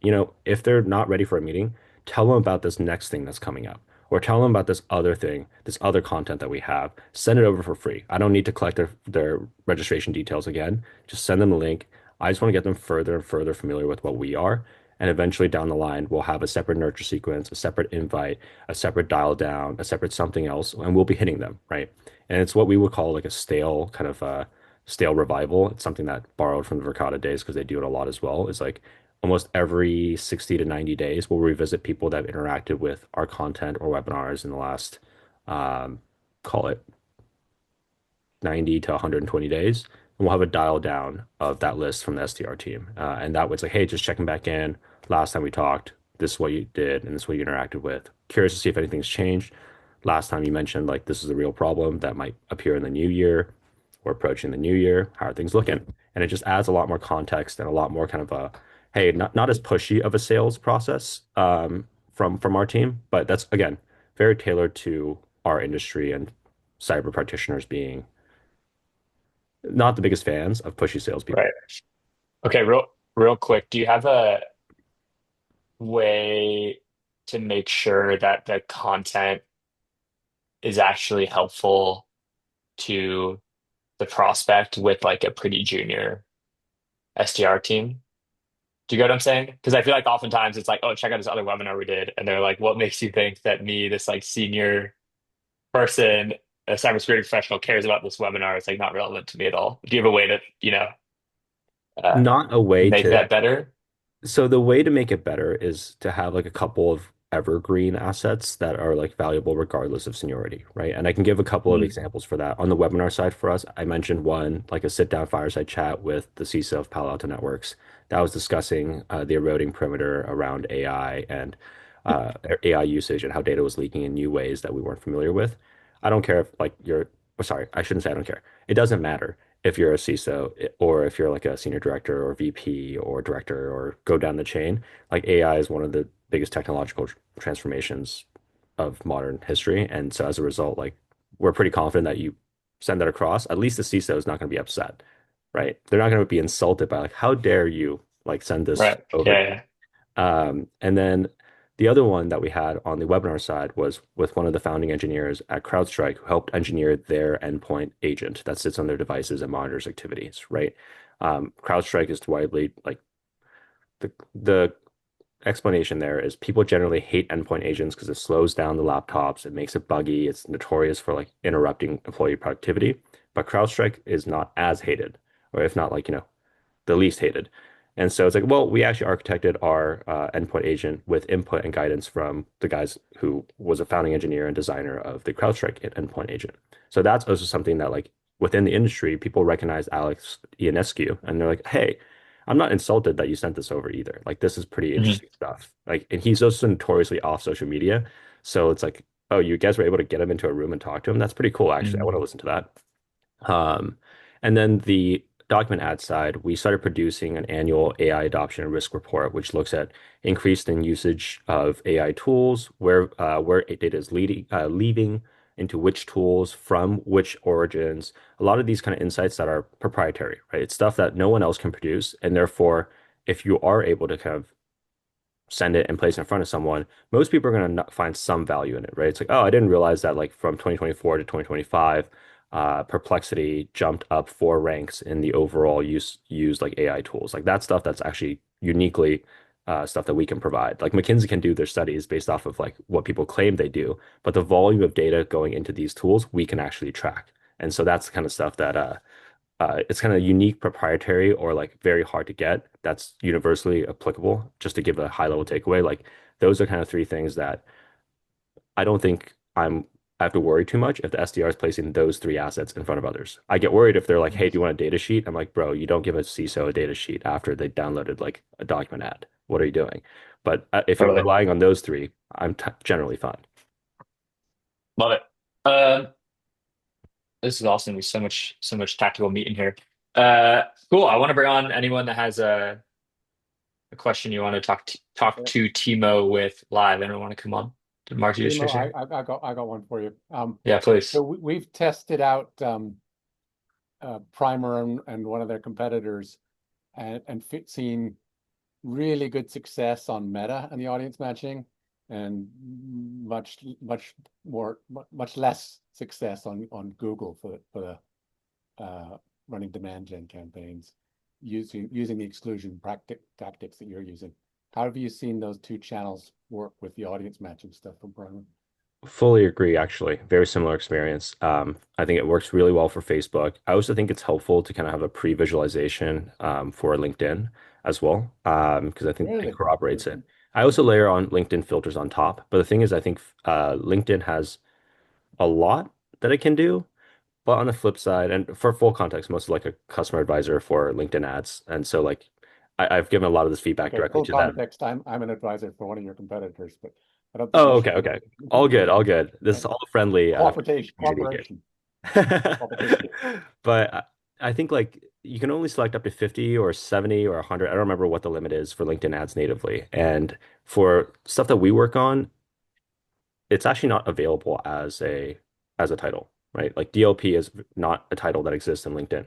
if they're not ready for a meeting, tell them about this next thing that's coming up. Or tell them about this other thing, this other content that we have. Send it over for free. I don't need to collect their registration details again. Just send them the link. I just want to get them further and further familiar with what we are. And eventually down the line, we'll have a separate nurture sequence, a separate invite, a separate dial down, a separate something else, and we'll be hitting them, right? And it's what we would call like a stale kind of stale revival. It's something that borrowed from the Verkada days because they do it a lot as well. It's like almost every 60 to 90 days, we'll revisit people that have interacted with our content or webinars in the last, um, call it 90 to 120 days, and we'll have a dial down of that list from the SDR team. And that way it's like, hey, just checking back in. Last time we talked, this is what you did, and this is what you interacted with. Curious to see if anything's changed. Last time you mentioned like this is a real problem that might appear in the new year. We're approaching the new year. How are things looking? And it just adds a lot more context and a lot more kind of a, hey, not as pushy of a sales process from our team, but that's again very tailored to our industry and cyber practitioners being not the biggest fans of pushy salespeople. Right. Okay, real quick, do you have a way to make sure that the content is actually helpful to the prospect with like a pretty junior SDR team? Do you get what I'm saying? Because I feel like oftentimes it's like, oh, check out this other webinar we did. And they're like, what makes you think that me, this like senior person, a cybersecurity professional, cares about this webinar? It's like not relevant to me at all. Do you have a way to, uh, Not a way make to, that better? so the way to make it better is to have like a couple of evergreen assets that are like valuable regardless of seniority, right? And I can give a couple of Mm. examples for that. On the webinar side for us, I mentioned one, like a sit down fireside chat with the CISO of Palo Alto Networks that was discussing the eroding perimeter around AI and AI usage and how data was leaking in new ways that we weren't familiar with. I don't care if like you're, oh, sorry, I shouldn't say I don't care. It doesn't matter if you're a CISO or if you're like a senior director or VP or director or go down the chain. Like AI is one of the biggest technological transformations of modern history. And so as a result, like we're pretty confident that you send that across, at least the CISO is not going to be upset, right? They're not going to be insulted by like, how dare you like send this Right. over? Yeah. And then the other one that we had on the webinar side was with one of the founding engineers at CrowdStrike who helped engineer their endpoint agent that sits on their devices and monitors activities, right? CrowdStrike is widely like the explanation there is people generally hate endpoint agents because it slows down the laptops, it makes it buggy, it's notorious for like interrupting employee productivity. But CrowdStrike is not as hated, or if not like, the least hated. And so it's like, well, we actually architected our endpoint agent with input and guidance from the guys who was a founding engineer and designer of the CrowdStrike endpoint agent. So that's also something that like within the industry, people recognize Alex Ionescu and they're like, hey, I'm not insulted that you sent this over either. Like this is pretty Hmm. interesting stuff. Like, and he's also notoriously off social media. So it's like, oh, you guys were able to get him into a room and talk to him. That's pretty cool, actually. I want to Hmm. listen to that. And then the document ad side, we started producing an annual AI adoption and risk report, which looks at increased in usage of AI tools, where data is leaving into which tools from which origins. A lot of these kind of insights that are proprietary, right? It's stuff that no one else can produce, and therefore, if you are able to kind of send it and place it in front of someone, most people are going to find some value in it, right? It's like, oh, I didn't realize that like from 2024 to 2025, Perplexity jumped up 4 ranks in the overall used like AI tools. Like that stuff that's actually uniquely stuff that we can provide. Like McKinsey can do their studies based off of like what people claim they do, but the volume of data going into these tools we can actually track. And so that's the kind of stuff that it's kind of unique, proprietary, or like very hard to get. That's universally applicable. Just to give a high level takeaway, like those are kind of three things that I don't think I have to worry too much if the SDR is placing those three assets in front of others. I get worried if they're like, "Hey, do you want a data sheet?" I'm like, "Bro, you don't give a CISO a data sheet after they downloaded like a document ad. What are you doing?" But if you're Totally. relying on those three, I'm t generally fine. Love it. This is awesome. There's so much tactical meat in here. Cool. I want to bring on anyone that has a question you want to talk Yeah. to Timo with live. Anyone want to come on? Did Mark you just Timo, share? I got one for you. Yeah, So please. we've tested out Primer and one of their competitors and seen really good success on Meta and the audience matching, and much less success on Google for the running demand gen campaigns using the exclusion tactics that you're using. How have you seen those two channels work with the audience matching stuff from Primer? Fully agree, actually. Very similar experience. I think it works really well for Facebook. I also think it's helpful to kind of have a pre-visualization for LinkedIn as well, because I think it Really? corroborates it. I also layer on LinkedIn filters on top. But the thing is, I think LinkedIn has a lot that it can do. But on the flip side, and for full context, most of like a customer advisor for LinkedIn ads. And so like I've given a lot of this feedback Okay, directly full to them. context. I'm an advisor for one of your competitors, but I don't think Oh, we okay, should be okay. All good, all good. This is right. all friendly community here. Cooperation, cooperation. But I think like you can only select up to 50 or 70 or 100. I don't remember what the limit is for LinkedIn ads natively. And for stuff that we work on, it's actually not available as a title, right? Like DLP is not a title that exists in LinkedIn,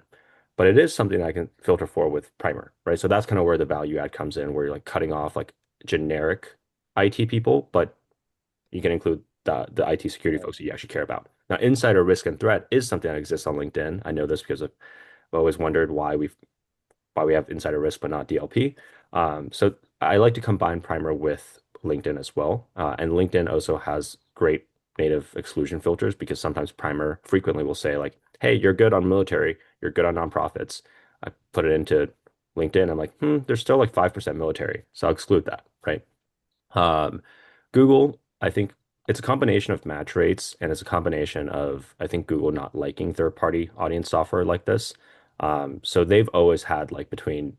but it is something I can filter for with Primer, right? So that's kind of where the value add comes in, where you're like cutting off like generic IT people, but you can include the IT security Right. folks that you actually care about. Now, insider risk and threat is something that exists on LinkedIn. I know this because I've always wondered why we have insider risk but not DLP. So I like to combine Primer with LinkedIn as well. And LinkedIn also has great native exclusion filters because sometimes Primer frequently will say like, "Hey, you're good on military, you're good on nonprofits." I put it into LinkedIn. I'm like, there's still like 5% military, so I'll exclude that, right? Um, Google, I think it's a combination of match rates and it's a combination of, I think, Google not liking third-party audience software like this. So they've always had like between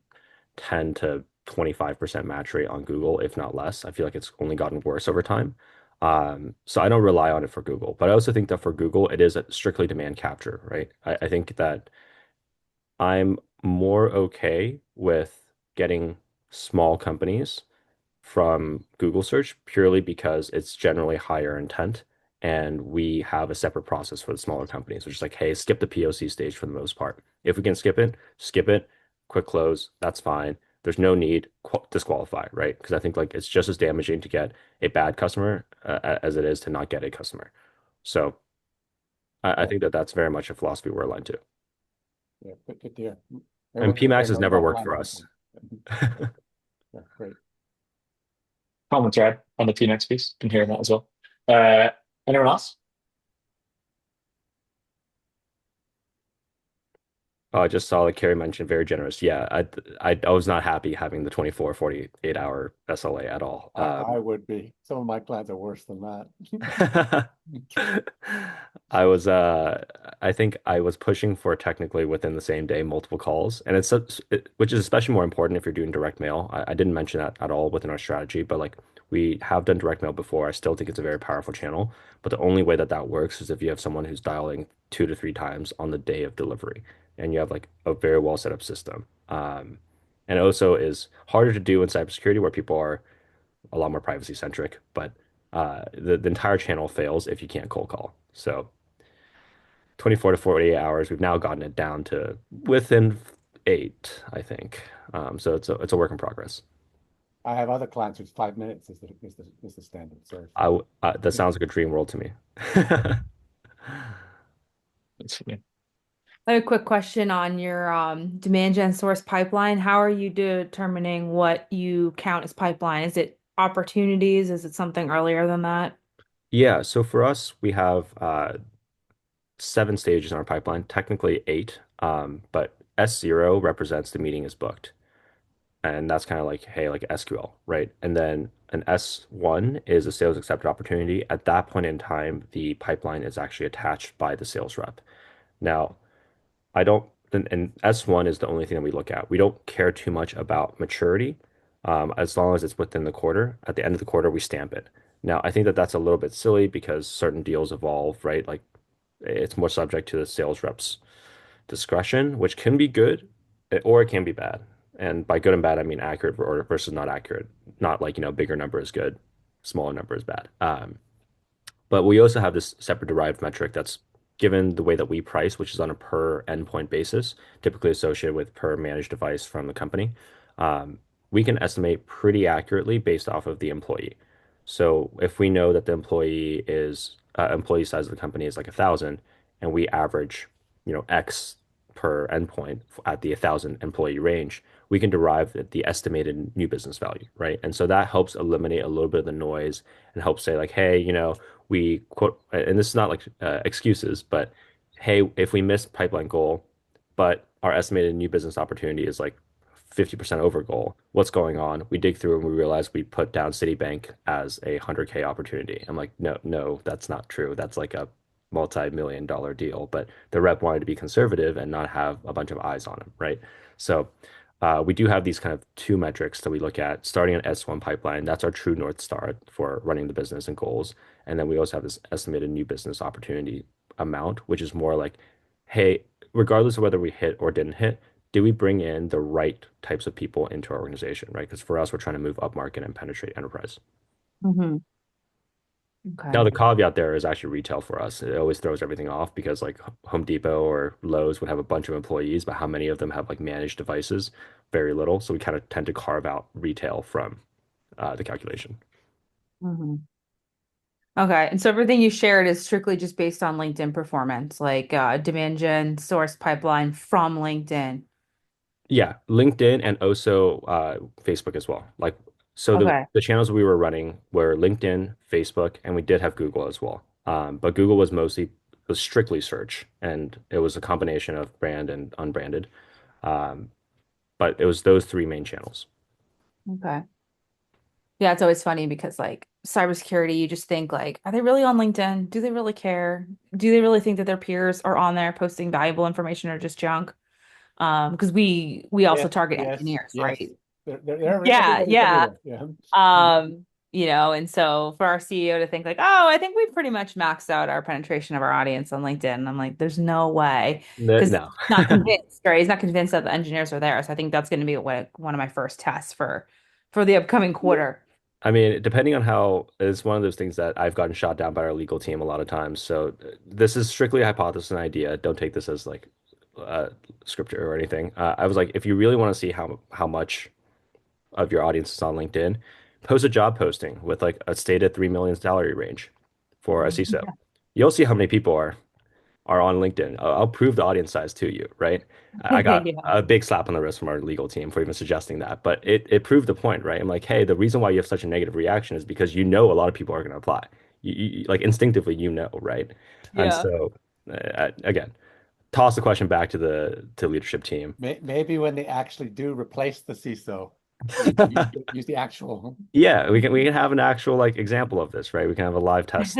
10 to 25% match rate on Google, if not less. I feel like it's only gotten worse over time. So I don't rely on it for Google, but I also think that for Google, it is a strictly demand capture, right? I think that I'm more okay with getting small companies from Google search purely because it's generally higher intent. And we have a separate process for the smaller companies, which is like, hey, skip the POC stage for the most part. If we can skip it, quick close, that's fine. There's no need disqualify, right? Because I think like it's just as damaging to get a bad customer as it is to not get a customer. So I Yeah, think that that's very much a philosophy we're aligned to. yeah, good to hear. And PMAX has never Everyone's worked aligned for on this us. one. Yeah, great. Comments, right, on the P next piece. Can hear that as well. Uh, Anyone else? Oh, I just saw that Carrie mentioned very generous. Yeah, I was not happy having the 24, 48-hour SLA at all. I would be. Some of my clients are worse than that. I was I think I was pushing for technically within the same day multiple calls, and which is especially more important if you're doing direct mail. I didn't mention that at all within our strategy, but like we have done direct mail before. I still think it's a very powerful channel, but the only way that that works is if you have someone who's dialing 2 to 3 times on the day of delivery, and you have like a very well set up system. And it also is harder to do in cybersecurity where people are a lot more privacy centric, but the entire channel fails if you can't cold call. So 24 to 48 hours, we've now gotten it down to within 8, I think. So it's a work in progress. I have other clients whose 5 minutes is the standard. So That if sounds like a dream world to me. That's funny. I have a quick question on your demand gen source pipeline. How are you determining what you count as pipeline? Is it opportunities? Is it something earlier than that? Yeah, so for us, we have 7 stages in our pipeline, technically 8, but S0 represents the meeting is booked. And that's kind of like, hey, like SQL, right? And then an S1 is a sales accepted opportunity. At that point in time, the pipeline is actually attached by the sales rep. Now, I don't, and S1 is the only thing that we look at. We don't care too much about maturity, as long as it's within the quarter. At the end of the quarter, we stamp it. Now, I think that that's a little bit silly because certain deals evolve, right? Like it's more subject to the sales reps discretion, which can be good or it can be bad. And by good and bad, I mean accurate or versus not accurate. Not like, bigger number is good, smaller number is bad. But we also have this separate derived metric that's given the way that we price, which is on a per endpoint basis, typically associated with per managed device from the company. Um, we can estimate pretty accurately based off of the employee. So if we know that the employee size of the company is like 1,000, and we average, X per endpoint at the 1,000 employee range, we can derive the estimated new business value, right? And so that helps eliminate a little bit of the noise and helps say like, hey, we quote, and this is not like excuses, but hey, if we miss pipeline goal, but our estimated new business opportunity is like 50% over goal, what's going on? We dig through and we realize we put down Citibank as a 100K opportunity. I'm like, no, no, that's not true. That's like a multi-million-dollar deal, but the rep wanted to be conservative and not have a bunch of eyes on him, right? So we do have these kind of two metrics that we look at starting an S1 pipeline. That's our true North Star for running the business and goals. And then we also have this estimated new business opportunity amount, which is more like, hey, regardless of whether we hit or didn't hit, did we bring in the right types of people into our organization, right? Because for us, we're trying to move up market and penetrate enterprise. Hmm. Now, Okay. the caveat there is actually retail for us. It always throws everything off because like Home Depot or Lowe's would have a bunch of employees, but how many of them have like managed devices? Very little. So we kind of tend to carve out retail from the calculation. Hmm. Okay. And so everything you shared is strictly just based on LinkedIn performance, like demand gen source pipeline from LinkedIn. Yeah, LinkedIn and also Facebook as well. Like, so Okay. the channels we were running were LinkedIn, Facebook, and we did have Google as well. But Google was strictly search, and it was a combination of brand and unbranded. Um, but it was those three main channels. Okay. Yeah, it's always funny because like cybersecurity, you just think like, are they really on LinkedIn? Do they really care? Do they really think that their peers are on there posting valuable information or just junk? Because we also Yes, target yes, engineers, yes. right? Yeah, Everybody's yeah. everywhere. Yeah. And so for our CEO to think like, oh, I think we've pretty much maxed out our penetration of our audience on LinkedIn. I'm like, there's no way. Because No. he's not convinced, right? He's not convinced that the engineers are there. So I think that's going to be one of my first tests for the upcoming quarter. I mean, depending on how, it's one of those things that I've gotten shot down by our legal team a lot of times. So this is strictly a hypothesis and idea. Don't take this as like uh, scripture or anything. I was like, if you really want to see how much of your audience is on LinkedIn, post a job posting with like a stated 3 million salary range for a CISO. You'll see how many people are on LinkedIn. I'll prove the audience size to you, right? I got Yeah. a big slap on the wrist from our legal team for even suggesting that, but it proved the point, right? I'm like, hey, the reason why you have such a negative reaction is because you know a lot of people are going to apply. Like instinctively, you know, right? And Yeah. so, again, toss the question back to the leadership team. Maybe when they actually do replace the CISO, use the actual. Yeah, we can have an actual like example of this, right? We can have a live test.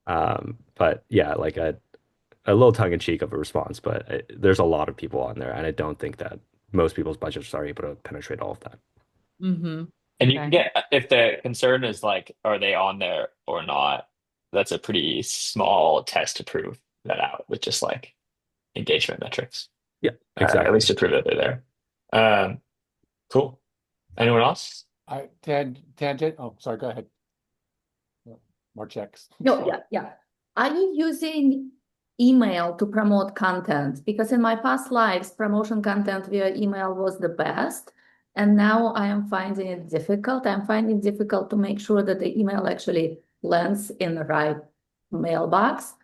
But yeah, like a little tongue in cheek of a response, but there's a lot of people on there, and I don't think that most people's budgets are able to penetrate all of that. hmm And you can Okay. get, if the concern is like, are they on there or not? That's a pretty small test to prove that out with just like engagement metrics, Yeah, at exactly. least to prove that they're there. Cool. Anyone else? Tangent. Oh, sorry. Go ahead. More checks. No, yeah, yeah. Are you using email to promote content? Because in my past lives, promotion content via email was the best. And now I am finding it difficult. I'm finding it difficult to make sure that the email actually lands in the right mailbox.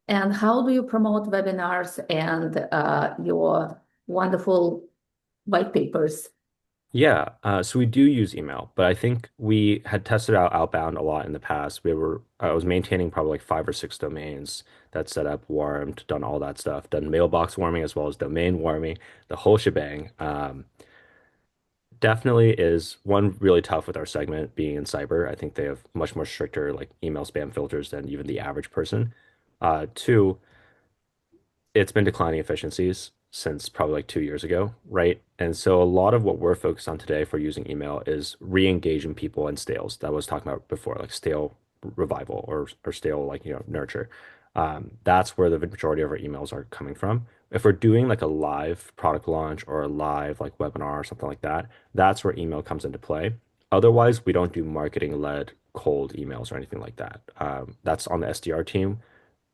And how do you promote webinars and your wonderful white papers? Yeah, so we do use email, but I think we had tested out outbound a lot in the past. I was maintaining probably like 5 or 6 domains that set up, warmed, done all that stuff, done mailbox warming as well as domain warming, the whole shebang. Definitely is one really tough with our segment being in cyber. I think they have much more stricter like email spam filters than even the average person. Two, it's been declining efficiencies since probably like 2 years ago, right? And so a lot of what we're focused on today for using email is re-engaging people in stales that I was talking about before, like stale revival or stale like nurture. That's where the majority of our emails are coming from. If we're doing like a live product launch or a live like webinar or something like that, that's where email comes into play. Otherwise, we don't do marketing-led cold emails or anything like that. That's on the SDR team.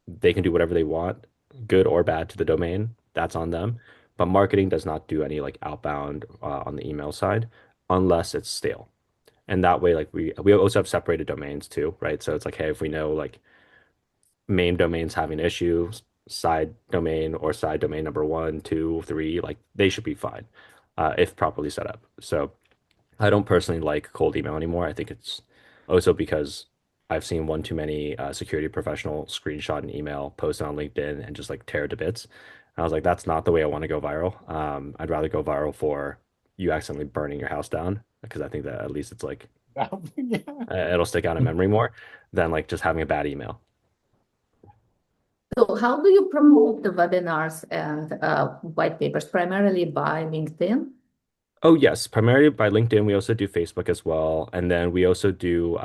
They can do whatever they want, good or bad to the domain. That's on them. But marketing does not do any like outbound on the email side unless it's stale. And that way, like we also have separated domains too, right? So it's like, hey, if we know like main domains having issues, side domain or side domain number 1, 2, 3, like they should be fine if properly set up. So I don't personally like cold email anymore. I think it's also because I've seen one too many security professional screenshot an email, post it on LinkedIn, and just like tear it to bits. And I was like, that's not the way I want to go viral. I'd rather go viral for you accidentally burning your house down because I think that at least it's like Yeah. it'll stick out in memory more than like just having a bad email. So how do you promote the webinars and white papers? Primarily by LinkedIn? Oh yes, primarily by LinkedIn. We also do Facebook as well, and then we also do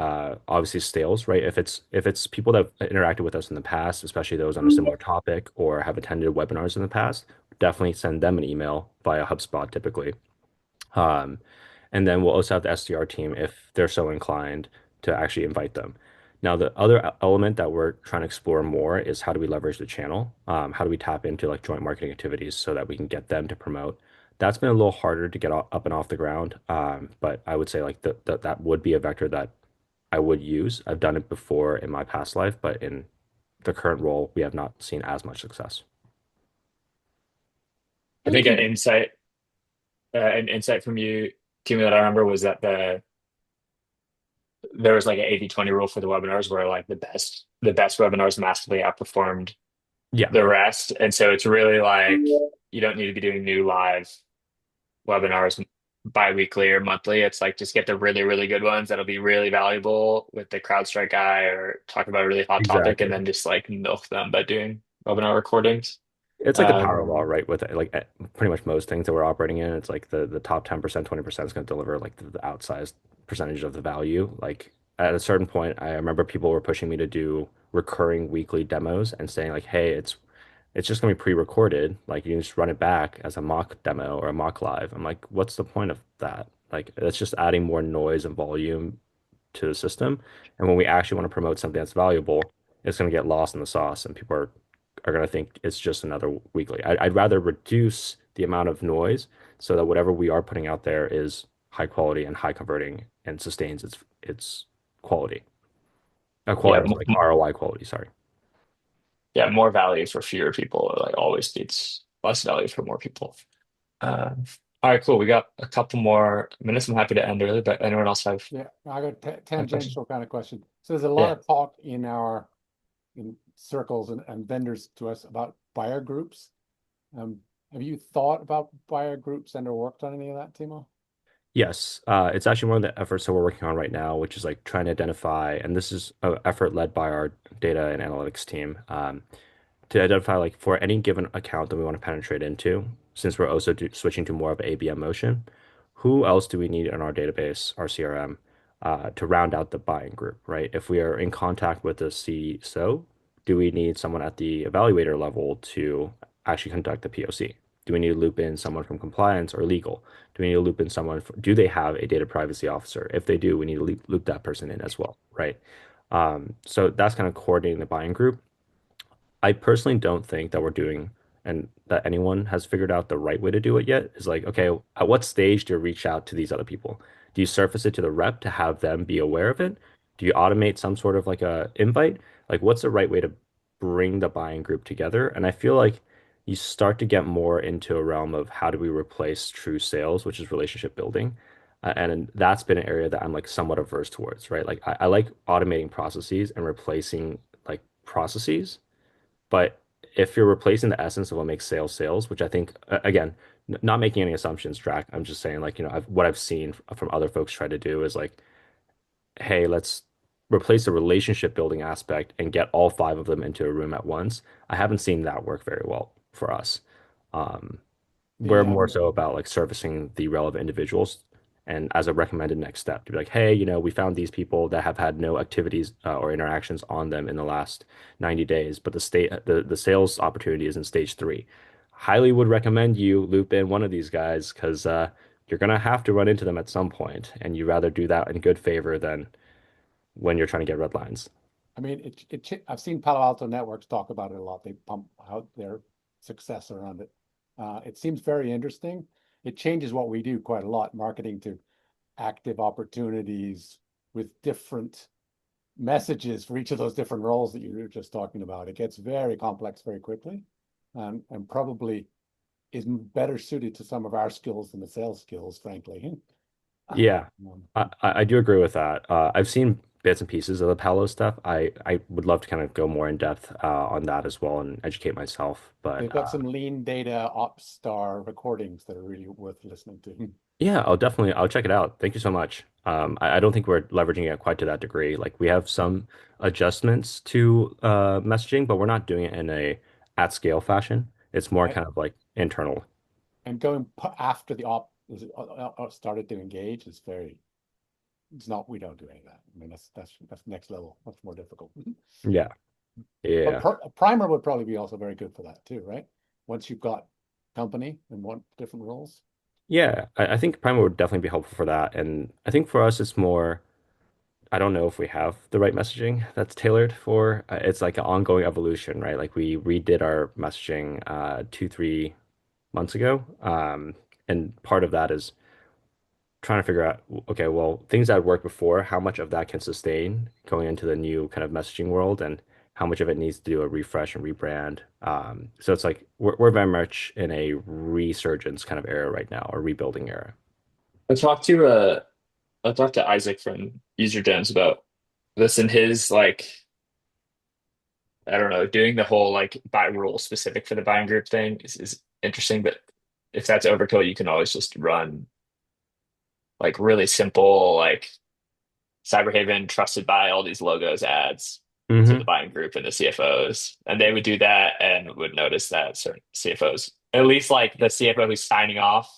obviously sales, right? If it's people that have interacted with us in the past, especially those on a similar topic or have attended webinars in the past, definitely send them an email via HubSpot typically. Um, and then we'll also have the SDR team if they're so inclined to actually invite them. Now, the other element that we're trying to explore more is how do we leverage the channel? How do we tap into like joint marketing activities so that we can get them to promote? That's been a little harder to get up and off the ground. But I would say like that would be a vector that I would use. I've done it before in my past life, but in the current role, we have not seen as much success. I think Thank you. an insight from you, Timo, that I remember was that there was like an 80-20 rule for the webinars where like the best webinars massively outperformed Yeah. the rest. And so it's really like you don't need to be doing new live webinars bi-weekly or monthly. It's like just get the really, really good ones that'll be really valuable with the CrowdStrike guy or talk about a really hot topic and Exactly. then just like milk them by doing webinar recordings. It's like the Um, power law, right? With like pretty much most things that we're operating in, it's like the top 10%, 20% is going to deliver like the outsized percentage of the value. Like at a certain point, I remember people were pushing me to do recurring weekly demos and saying like, hey, it's just going to be pre-recorded. Like you can just run it back as a mock demo or a mock live. I'm like, what's the point of that? Like it's just adding more noise and volume to the system. And when we actually want to promote something that's valuable, it's going to get lost in the sauce, and people are going to think it's just another weekly. I'd rather reduce the amount of noise so that whatever we are putting out there is high quality and high converting and sustains its quality. yeah, Quality, like ROI quality, sorry. yeah, more value for fewer people like always beats less value for more people. Um, all right, cool. We got a couple more minutes. I'm happy to end early, but anyone else Yeah, I got a have questions? tangential kind of question. So there's a lot Yeah. of talk in our in circles and vendors to us about buyer groups. Um, have you thought about buyer groups and or worked on any of that, Timo? Yes, it's actually one of the efforts that we're working on right now, which is like trying to identify, and this is an effort led by our data and analytics team. To identify like for any given account that we want to penetrate into, since we're also switching to more of an ABM motion, who else do we need in our database, our CRM, to round out the buying group, right? If we are in contact with the CISO, do we need someone at the evaluator level to actually conduct the POC? Do we need to loop in someone from compliance or legal? Do we need to loop in someone? Do they have a data privacy officer? If they do, we need to loop that person in as well, right? So that's kind of coordinating the buying group. I personally don't think that we're doing and that anyone has figured out the right way to do it yet. Is like, okay, at what stage do you reach out to these other people? Do you surface it to the rep to have them be aware of it? Do you automate some sort of like a invite? Like, what's the right way to bring the buying group together? And I feel like you start to get more into a realm of how do we replace true sales, which is relationship building. And that's been an area that I'm like somewhat averse towards, right? Like I like automating processes and replacing like processes, but if you're replacing the essence of what makes sales sales, which I think, again, not making any assumptions, Drac, I'm just saying, like, what I've seen from other folks try to do is like, hey, let's replace the relationship building aspect and get all five of them into a room at once. I haven't seen that work very well for us. Um, we're The more so about like servicing the relevant individuals and as a recommended next step to be like, hey, we found these people that have had no activities or interactions on them in the last 90 days, but the sales opportunity is in stage three. Highly would recommend you loop in one of these guys because you're gonna have to run into them at some point, and you rather do that in good favor than when you're trying to get red lines. I mean, I've seen Palo Alto Networks talk about it a lot. They pump out their success around it. It seems very interesting. It changes what we do quite a lot, marketing to active opportunities with different messages for each of those different roles that you were just talking about. It gets very complex very quickly, and probably is better suited to some of our skills than the sales skills, frankly. Yeah, Um, I do agree with that. I've seen bits and pieces of the Palo stuff. I would love to kind of go more in depth on that as well and educate myself. But they've got some lean data ops star recordings that are really worth listening to. yeah, I'll check it out. Thank you so much. I don't think we're leveraging it quite to that degree. Like we have some adjustments to messaging, but we're not doing it in a at scale fashion. It's more Right. kind of like internal. And going after the op started to engage is very, it's not, we don't do any of that. I mean, that's next level, much more difficult. Yeah, But yeah, a primer would probably be also very good for that too, right? Once you've got company and want different roles. yeah. I think Primal would definitely be helpful for that. And I think for us, it's more. I don't know if we have the right messaging that's tailored for. It's like an ongoing evolution, right? Like we redid our messaging 2, 3 months ago, and part of that is trying to figure out, okay, well, things that worked before, how much of that can sustain going into the new kind of messaging world, and how much of it needs to do a refresh and rebrand. So it's like we're very much in a resurgence kind of era right now, or rebuilding era. I talked to I talked to Isaac from User Gems about this and his like I don't know, doing the whole like buy rule specific for the buying group thing is interesting, but if that's overkill, you can always just run like really simple, like Cyberhaven trusted by all these logos ads to the Hmm. buying group and the CFOs. And they would do that and would notice that certain CFOs, at least like the CFO who's signing off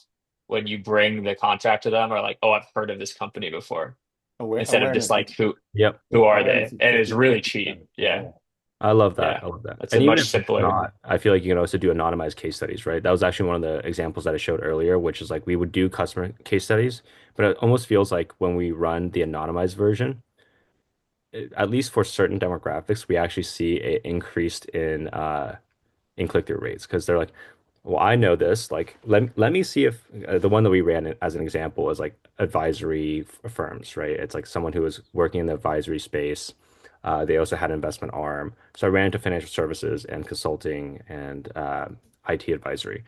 when you bring the contract to them, are like, oh, I've heard of this company before. Instead of just Awareness like is Yep. who are awareness they? is And it was really cheap. 50%. Yeah. Yeah. I love that. Yeah. I love that. That's a And even much if it's simpler. not, I feel like you can also do anonymized case studies, right? That was actually one of the examples that I showed earlier, which is like we would do customer case studies, but it almost feels like when we run the anonymized version, at least for certain demographics, we actually see a increased in click-through rates because they're like, well, I know this. Like, let me see if the one that we ran as an example is like advisory firms, right? It's like someone who was working in the advisory space. They also had an investment arm. So I ran into financial services and consulting and IT advisory.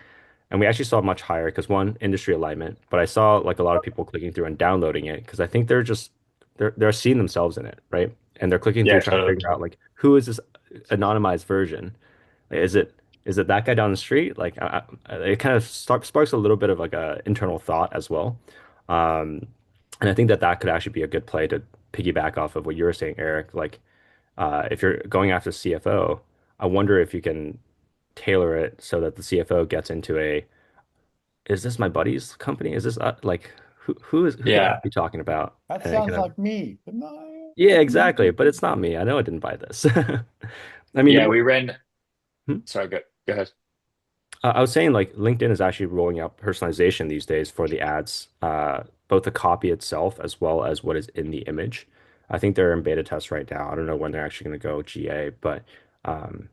And we actually saw much higher because one, industry alignment, but I saw like a lot of people clicking through and downloading it because I think they're just they're seeing themselves in it, right? And they're clicking Yeah, through trying to totally. figure out like who is this anonymized version? Is it that guy down the street? Like it kind of sparks a little bit of like a internal thought as well. Um, and I think that that could actually be a good play to piggyback off of what you were saying, Eric. Like if you're going after CFO, I wonder if you can tailor it so that the CFO gets into a, is this my buddy's company? Is this like who could that Yeah. be talking about? That And it sounds kind of, like me. But no. yeah, exactly. But it's not me. I know I didn't buy this. I mean, Yeah, we ran. hmm? Sorry, go ahead. I was saying like LinkedIn is actually rolling out personalization these days for the ads, both the copy itself as well as what is in the image. I think they're in beta test right now. I don't know when they're actually going to go GA, but um,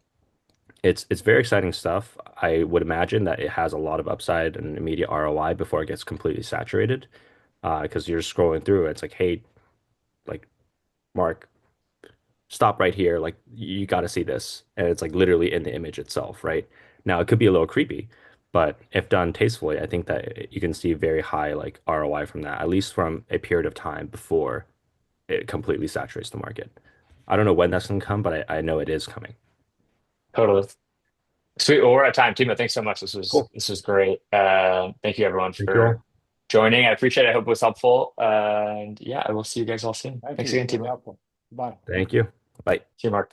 it's very exciting stuff. I would imagine that it has a lot of upside and immediate ROI before it gets completely saturated. Because you're scrolling through, it's like, hey, like Mark, stop right here. Like you got to see this. And it's like literally in the image itself, right? Now it could be a little creepy, but if done tastefully, I think that you can see very high like ROI from that, at least from a period of time before it completely saturates the market. I don't know when that's going to come, but I know it is coming. Totally. Sweet. Well, we're out of time. Timo, thanks so much. Cool. This was great. Thank you everyone Thank you for all. joining. I appreciate it. I hope it was helpful. And yeah, I will see you guys all soon. Thank Thanks you. again, Really Timo. helpful. Bye. Thank you. Bye. See you, Mark.